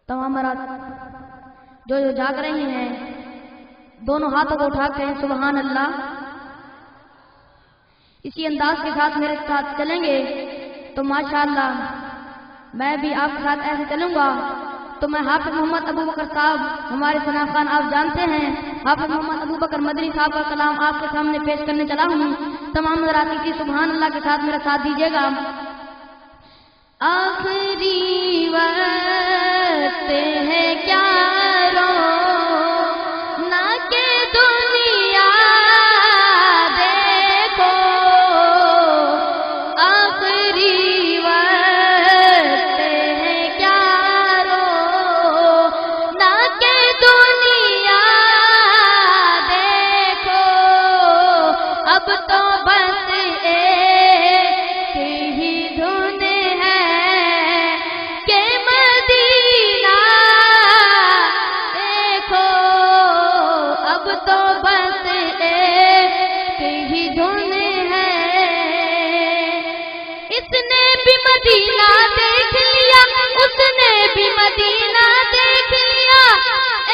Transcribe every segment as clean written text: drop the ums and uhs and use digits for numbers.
तमाम मराद जो जाग रही हैं दोनों हाथों को उठा के सुबहान अल्लाह। इसी अंदाज के साथ मेरे साथ चलेंगे तो माशाअल्लाह मैं भी आपके साथ ऐसे चलूंगा। तो मैं हाफिज मोहम्मद अबू बकर साहब, हमारे सना खान आप जानते हैं, हाफिज मोहम्मद अबू बकर मदनी साहब का कलाम आपके सामने पेश करने चला हूँ। तमाम हज़रात की सुबहान अल्लाह के साथ मेरा साथ दीजिएगा। आखिरी वक्त है क्या रो ना के दुनिया देखो, आखिरी वक्त है क्या रो ना के दुनिया देखो। अब तो बस एक ही धुन है कि मदीना देखो। अब तो बस एक ही धुन है। इसने भी मदीना देख लिया, उसने भी मदीना देख लिया।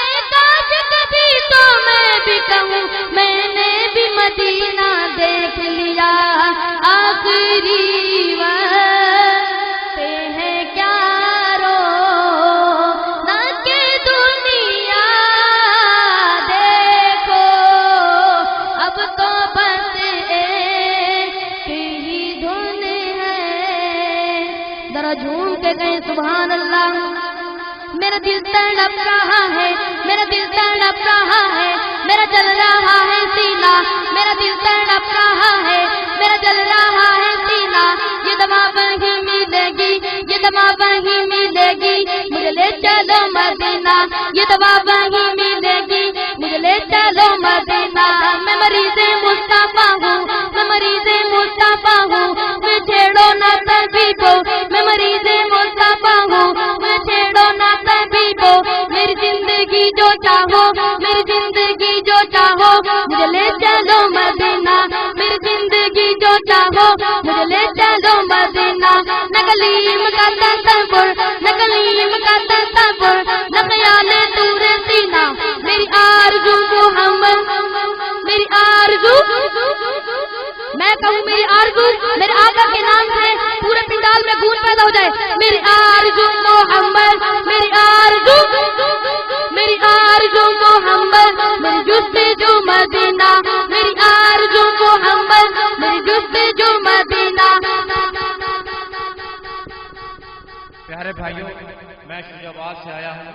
एक आज कभी तो मैं भी कहूँ मैंने भी मदीना देख लिया। आखिरी वक्त है क्या रो ना के दुनिया देखो। अब तो बस एक ही धुन है। जरा झूम के गए सुभान अल्लाह। मेरा दिल तड़प रहा है, मेरा दिल तड़प रहा है, मेरा जल रहा है सीना, मेरा दिल तड़प रहा है, मेरा जल रहा है सीना। ये दवा वहीं मिलेगी, ये दवा वहीं मिलेगी, मुझे ले चलो मदीना। ये दवा वहीं मिलेगी, मुझे ले चलो मदीना। मैं मरीज़े मुस्तफा हूँ, मैं मरीज़े मुस्तफा हूँ, मैं छेड़ो ना तबीबो। मैं मरीज़े मुस्तफा हूँ, मैं छेड़ो ना तबीबो। मेरी जिंदगी जो चाहो, मेरी जिंदगी जो चाहो, मुझे ले चलो मदीना। मेरी जिंदगी जो चाहो, मुझे ले चलो मदीना। नकलीम का तसव्वुर, नकलीम का तसव्वुर, न ख्याल तूरे सीना। मेरी आरज़ू मोहम्मद, मेरी आरज़ू, मैं कहूँ मेरी आरज़ू मेरे आका के नाम से पूरे पंडाल में गूंज पैदा हो जाए। मेरी आरज़ू मोहम्मद, मेरी आरज़ू, मेरी आरज़ू मोहम्मद, मेरी जुस्तजू मदीना। मेरी आरज़ू मोहम्मद, मेरी जुस्तजू मदीना। प्यारे भाइयों, मैं शुजाबाद से आया हूँ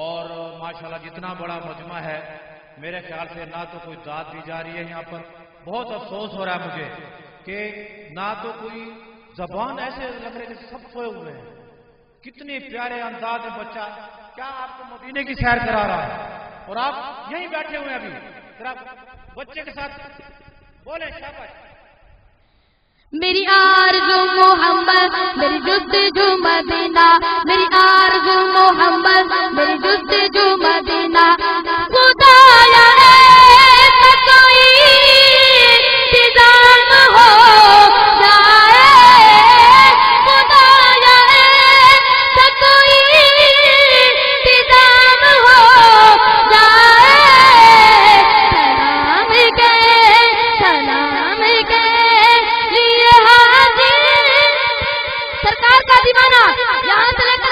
और माशाल्लाह जितना बड़ा मजमा है, मेरे ख्याल से ना तो कोई दाद दी जा रही है यहाँ पर। बहुत अफसोस हो रहा है मुझे कि ना तो कोई जबान, ऐसे लग रहे जैसे सब सोए हुए हैं। कितने प्यारे अंदाज में बच्चा, क्या आपको मदीने की सैर करा रहा है और आप यहीं बैठे हुए हैं। अभी जरा बच्चे के साथ बोले शाबाश। मेरी आरज़ू मोहम्मद, मेरी जुस्तजू मदीना। मेरी आरज़ू मोहम्मद, मेरी जुस्तजू मदीना। खुदाया ऐसा कोई इंतज़ाम हो जाए, खुदाया ऐसा कोई इंतज़ाम हो जाए। सलाम के लिए हाजिर सरकार का दीवाना यहाँ से लेकर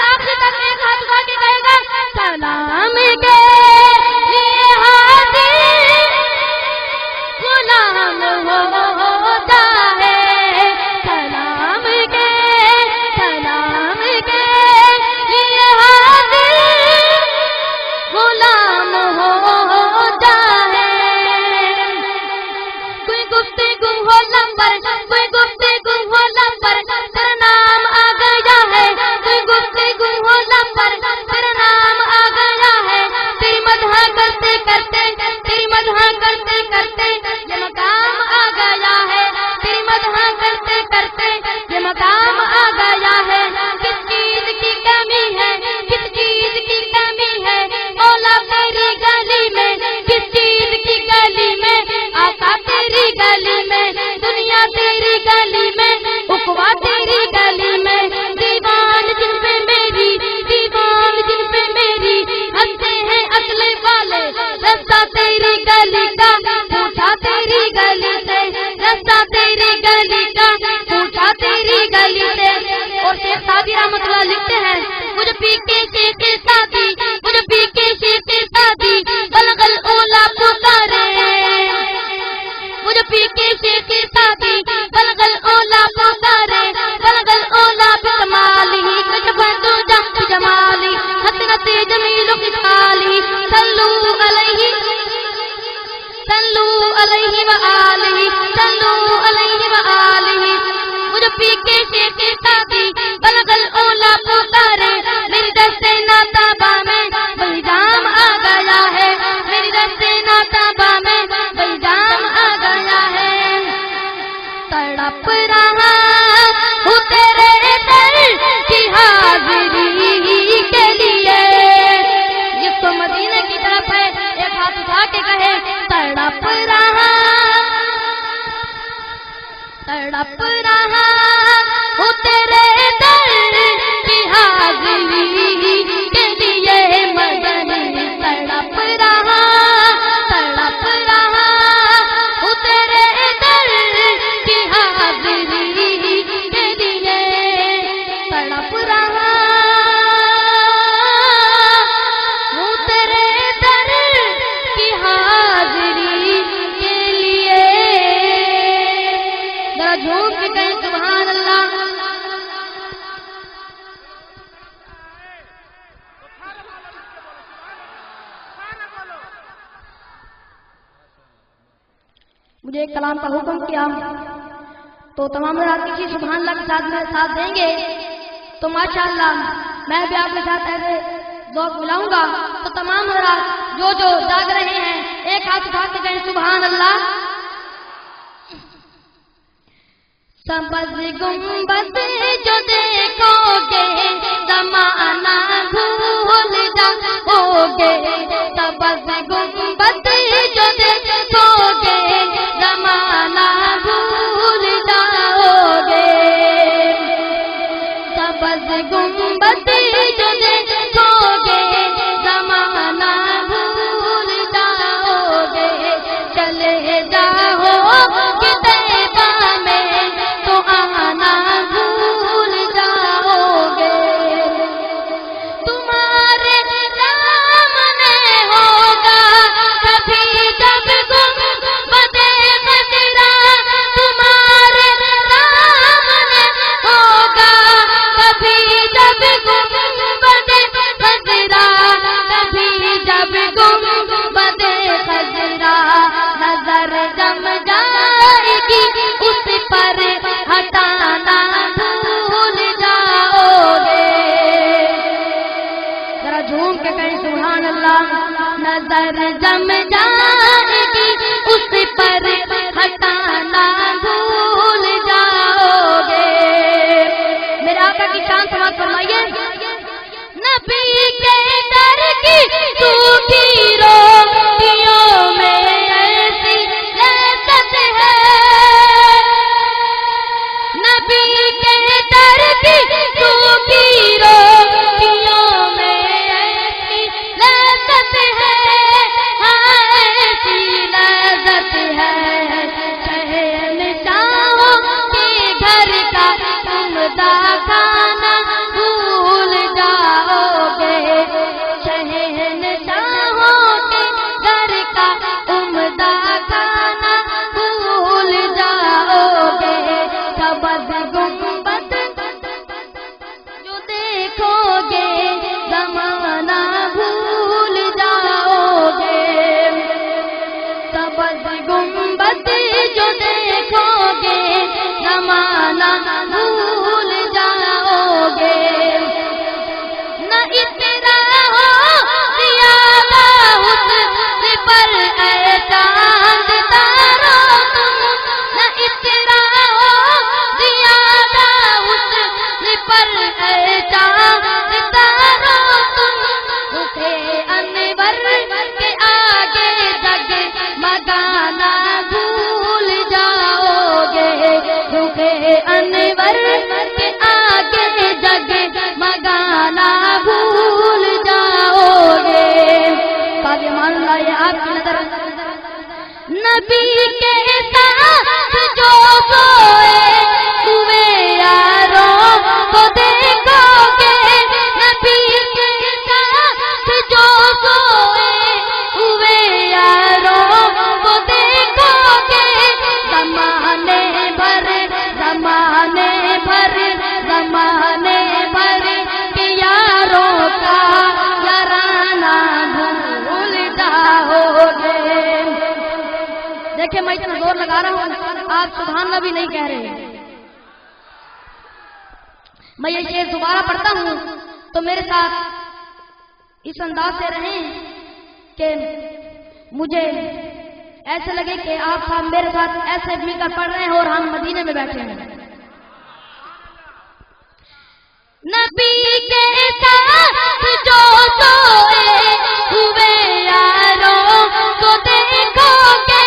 रहा हूँ तेरे दर की हाजिरी के लिए। जिसको मदीने की तरफ है एक हाथ उठा के कहे तड़प रहा हूँ तेरे दर की हाजिरी के लिए। मदनी तड़प रहा हूँ तेरे दर की हाजिरी के लिए। तड़प रहा हूँ तेरे दर की हाजिरी के लिए। जरा झूम के कहें सुभान अल्लाह। मुझे एक कलाम का हुक्म किया तो तमाम हज़रात किसी सुभान अल्लाह के साथ मेरे साथ देंगे तो माशाअल्लाह मैं भी आपके साथ ऐसे ज़ौक़ मिलाऊंगा। तो तमाम हज़रात जो जाग रहे हैं एक हाथ उठा के कहें सुभान अल्लाह। सबज़ गुंबद जो देखोगे ज़माना भूल जाओगे। सबज़ गुंबद जो देखोगे ज़माना भूल जाओगे। सबज़ गुंबद जो देखोगे ज़माना भूल जाओगे। चले जाओगे तैबा में तो आना भूल जाओगे। तुम्हारे सामने होगा कभी जब गुंबदे खजरा। तुम्हारे सामने होगा कभी जब गुंबदे खजरा। कभी जब गुंबदे खजरा नजर जम जाएगी उस पर हटाना भूल जाओगे। जरा झूम के कहें सुभान अल्लाह। नजर जम जाएगी उस पर हटाना भूल जाओगे। मेरे आका की शान समाप्त फरमाइए। नबी के दर की सूखी रोटियों में ऐसी लज़्ज़त है। नबी के दर की सूखी रोटियों में ऐसी लज़्ज़त है। हाँ ऐसी लज़्ज़त है। शहंशाहों के घर का उम्दा खाना भूल जाओगे। शहंशाहों के घर का उम्दा खाना भूल जाओगे। सबज़ गुंबद जो देखोगे ज़माना भूल जाओगे। सबज़ गुंबद जो देखोगे ज़माना भूल जाओगे। न इतना हो ज़ियादा हुस्न पर ऐ चाँद तारो तुम। न इतना हो ज़ियादा हुस्न पर ऐ चाँद तारो तुम। रुखे अनवर के आगे जग मगाना भूल जाओगे। रुखे अनवर के आगे जग मगाना भूल जाओगे। काज़ी अमानुल्लाह ये आपकी नजर। नबी के साथ जो सोए हुए यारों को देखोगे। नबी के साथ जो सोए हुए यारों को देखोगे। ज़माने भर के यारों का याराना भूल जाओगे। देखिए मैं इतना जोर लगा रहा हूँ आप सुभान अल्लाह भी नहीं कह रहे। मैं ये शेर दोबारा पढ़ता हूँ तो मेरे साथ इस अंदाज से रहें कि मुझे ایسے لگے کہ آپ صاحب میرے ساتھ ایسے مل کر پڑھ رہے ہیں اور ہم مدینے میں بیٹھے ہیں. نبی کے ساتھ جو سوئے ہوئے یاروں کو دیکھو گے،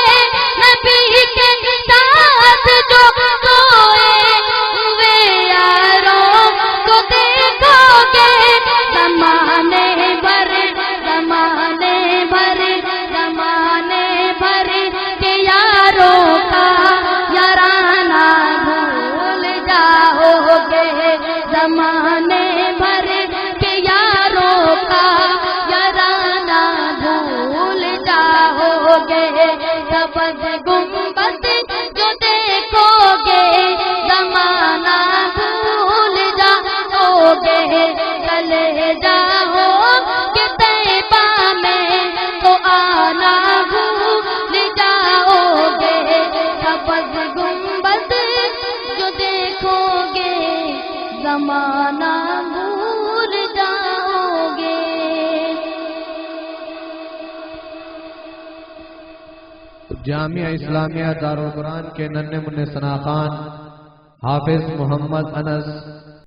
نبی کے ساتھ جو سوئے ہوئے یاروں کو دیکھو گے. زمانے بھر کے یاروں کا یارانہ بھول جاؤ گے. زمانے بھر کے یاروں کا یارانہ بھول جاؤ گے. سبز گنبد جو دیکھو گے زمانہ بھول جاؤ گے. چلے جاؤ کہ طیبہ میں تو آنا بھول جاؤ گے. سبز گنبد جو دیکھو گے زمانہ بھول جاؤ گے. جامعہ اسلامیہ دارالقرآن کے ننھے منھے ثناء خوان حافظ محمد انس